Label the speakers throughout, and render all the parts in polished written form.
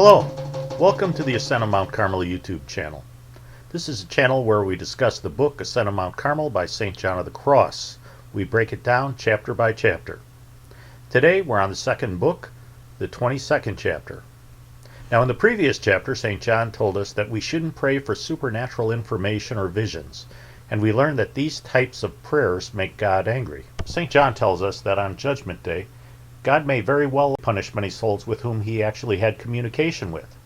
Speaker 1: Hello, welcome to the Ascent of Mount Carmel YouTube channel. This is a channel where we discuss the book Ascent of Mount Carmel by St. John of the Cross. We break it down chapter by chapter. Today we're on the second book, the 22nd chapter. Now in the previous chapter, St. John told us that we shouldn't pray for supernatural information or visions, and we learned that these types of prayers make God angry. St. John tells us that on Judgment Day, God may very well punish many souls with whom he actually had communication with.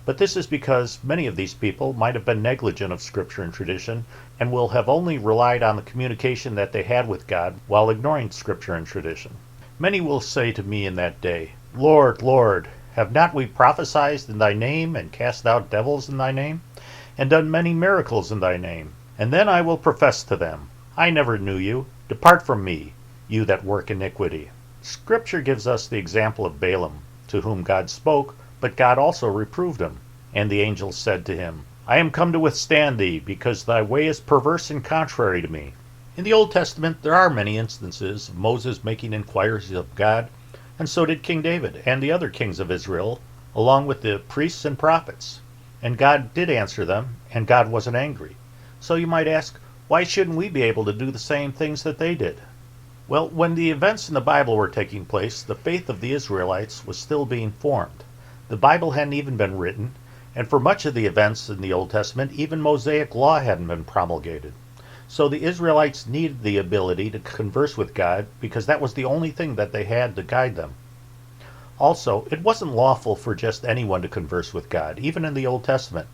Speaker 1: But this is because many of these people might have been negligent of Scripture and tradition and will have only relied on the communication that they had with God while ignoring Scripture and tradition. Many will say to me in that day, Lord, Lord, have not we prophesied in thy name, and cast out devils in thy name, and done many miracles in thy name? And then I will profess to them, I never knew you. Depart from me, you that work iniquity. Scripture gives us the example of Balaam, to whom God spoke, but God also reproved him. And the angel said to him, I am come to withstand thee, because thy way is perverse and contrary to me. In the Old Testament there are many instances of Moses making inquiries of God, and so did King David and the other kings of Israel, along with the priests and prophets. And God did answer them, and God wasn't angry. So you might ask, why shouldn't we be able to do the same things that they did? Well, when the events in the Bible were taking place, the faith of the Israelites was still being formed. The Bible hadn't even been written, and for much of the events in the Old Testament, even Mosaic law hadn't been promulgated. So the Israelites needed the ability to converse with God because that was the only thing that they had to guide them. Also, it wasn't lawful for just anyone to converse with God, even in the Old Testament.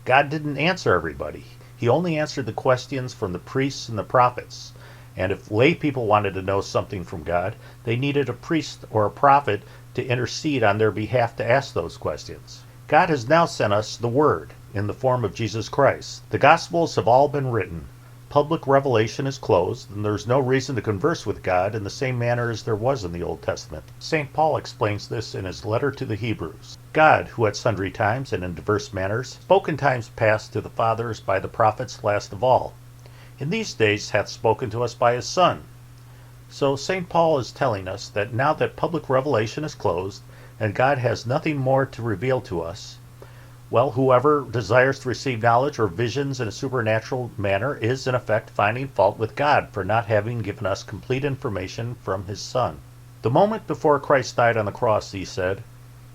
Speaker 1: God didn't answer everybody. He only answered the questions from the priests and the prophets. And if lay people wanted to know something from God, they needed a priest or a prophet to intercede on their behalf to ask those questions. God has now sent us the Word in the form of Jesus Christ. The Gospels have all been written. Public revelation is closed, and there's no reason to converse with God in the same manner as there was in the Old Testament. St. Paul explains this in his letter to the Hebrews. God, who at sundry times and in diverse manners spoke in times past to the fathers by the prophets last of all, in these days hath spoken to us by his Son. So St. Paul is telling us that now that public revelation is closed, and God has nothing more to reveal to us, well, whoever desires to receive knowledge or visions in a supernatural manner is in effect finding fault with God for not having given us complete information from his Son. The moment before Christ died on the cross, he said,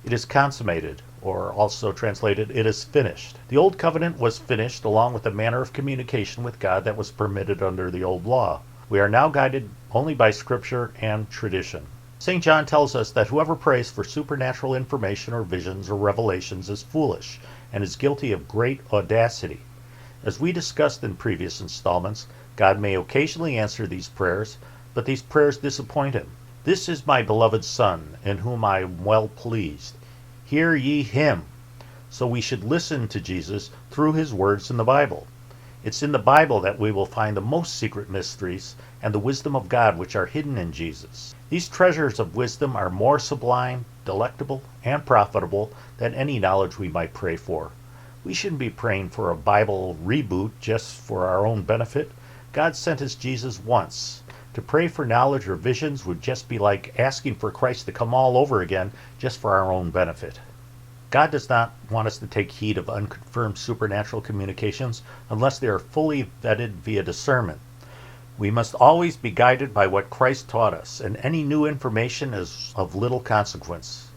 Speaker 1: It is consummated, or also translated, it is finished. The old covenant was finished along with the manner of communication with God that was permitted under the old law. We are now guided only by Scripture and tradition. St. John tells us that whoever prays for supernatural information or visions or revelations is foolish and is guilty of great audacity. As we discussed in previous installments, God may occasionally answer these prayers, but these prayers disappoint him. This is my beloved Son, in whom I am well pleased. Hear ye him. So we should listen to Jesus through his words in the Bible. It's in the Bible that we will find the most secret mysteries and the wisdom of God which are hidden in Jesus. These treasures of wisdom are more sublime, delectable, and profitable than any knowledge we might pray for. We shouldn't be praying for a Bible reboot just for our own benefit. God sent us Jesus once. To pray for knowledge or visions would just be like asking for Christ to come all over again just for our own benefit. God does not want us to take heed of unconfirmed supernatural communications unless they are fully vetted via discernment. We must always be guided by what Christ taught us, and any new information is of little consequence.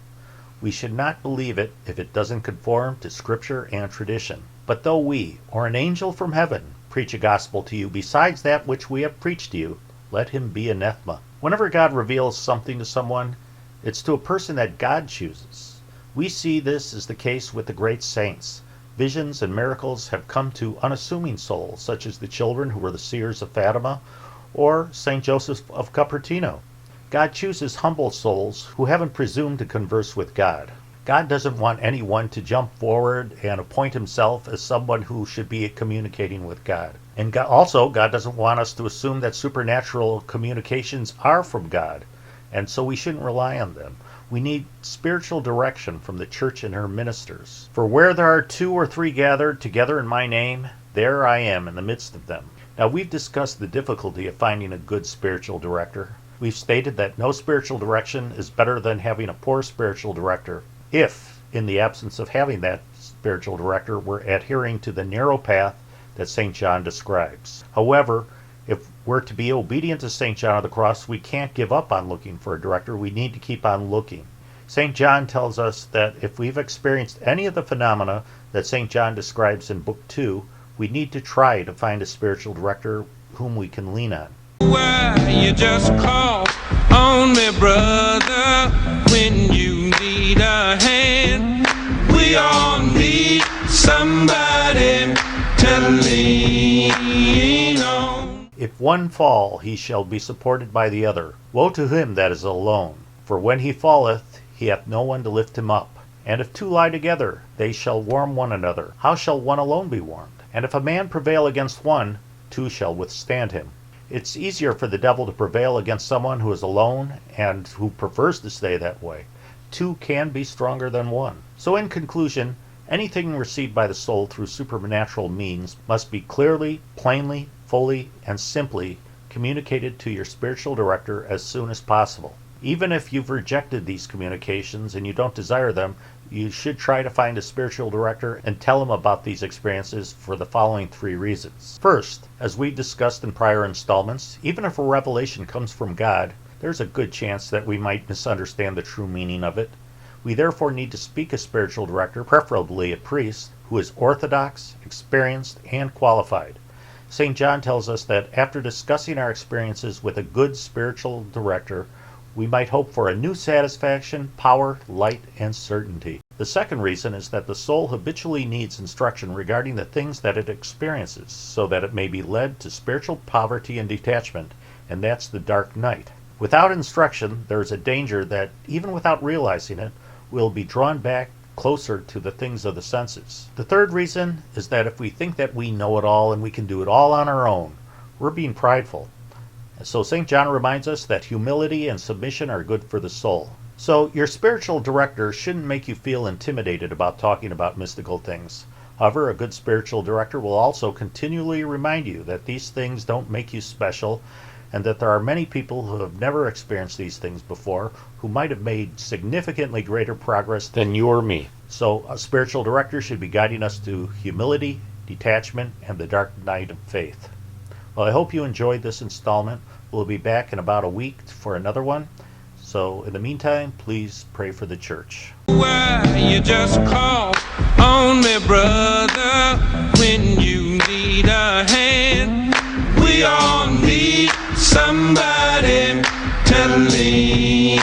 Speaker 1: We should not believe it if it doesn't conform to Scripture and tradition. But though we, or an angel from heaven, preach a gospel to you besides that which we have preached to you, let him be anathema. Whenever God reveals something to someone, it's to a person that God chooses. We see this is the case with the great saints. Visions and miracles have come to unassuming souls, such as the children who were the seers of Fatima, or St. Joseph of Cupertino. God chooses humble souls who haven't presumed to converse with God. God doesn't want anyone to jump forward and appoint himself as someone who should be communicating with God. And God doesn't want us to assume that supernatural communications are from God, and so we shouldn't rely on them. We need spiritual direction from the church and her ministers. For where there are 2 or 3 gathered together in my name, there I am in the midst of them. Now we've discussed the difficulty of finding a good spiritual director. We've stated that no spiritual direction is better than having a poor spiritual director. If in the absence of having that spiritual director, we're adhering to the narrow path that St. John describes. However, if we're to be obedient to St. John of the Cross, we can't give up on looking for a director. We need to keep on looking. St. John tells us that if we've experienced any of the phenomena that St. John describes in Book 2, we need to try to find a spiritual director whom we can lean on.
Speaker 2: Why you just call on me, brother, when you need a hand. We all need somebody to lean on.
Speaker 1: If one fall, he shall be supported by the other. Woe to him that is alone! For when he falleth, he hath no one to lift him up. And if two lie together, they shall warm one another. How shall one alone be warmed? And if a man prevail against one, two shall withstand him. It's easier for the devil to prevail against someone who is alone and who prefers to stay that way. Two can be stronger than one. So in conclusion, anything received by the soul through supernatural means must be clearly, plainly, fully, and simply communicated to your spiritual director as soon as possible. Even if you've rejected these communications and you don't desire them, you should try to find a spiritual director and tell him about these experiences for the following 3 reasons. First, as we discussed in prior installments, even if a revelation comes from God, there's a good chance that we might misunderstand the true meaning of it. We therefore need to seek a spiritual director, preferably a priest, who is orthodox, experienced, and qualified. St. John tells us that after discussing our experiences with a good spiritual director, we might hope for a new satisfaction, power, light, and certainty. The second reason is that the soul habitually needs instruction regarding the things that it experiences, so that it may be led to spiritual poverty and detachment, and that's the dark night. Without instruction, there is a danger that, even without realizing it, we'll be drawn back closer to the things of the senses. The third reason is that if we think that we know it all and we can do it all on our own, we're being prideful. So St. John reminds us that humility and submission are good for the soul. So your spiritual director shouldn't make you feel intimidated about talking about mystical things. However, a good spiritual director will also continually remind you that these things don't make you special, and that there are many people who have never experienced these things before who might have made significantly greater progress than you or me. So a spiritual director should be guiding us to humility, detachment, and the dark night of faith. Well, I hope you enjoyed this installment. We'll be back in about a week for another one. So in the meantime, please pray for the church.
Speaker 2: Why you just call on me, brother, when you need a hand. We all need somebody to lean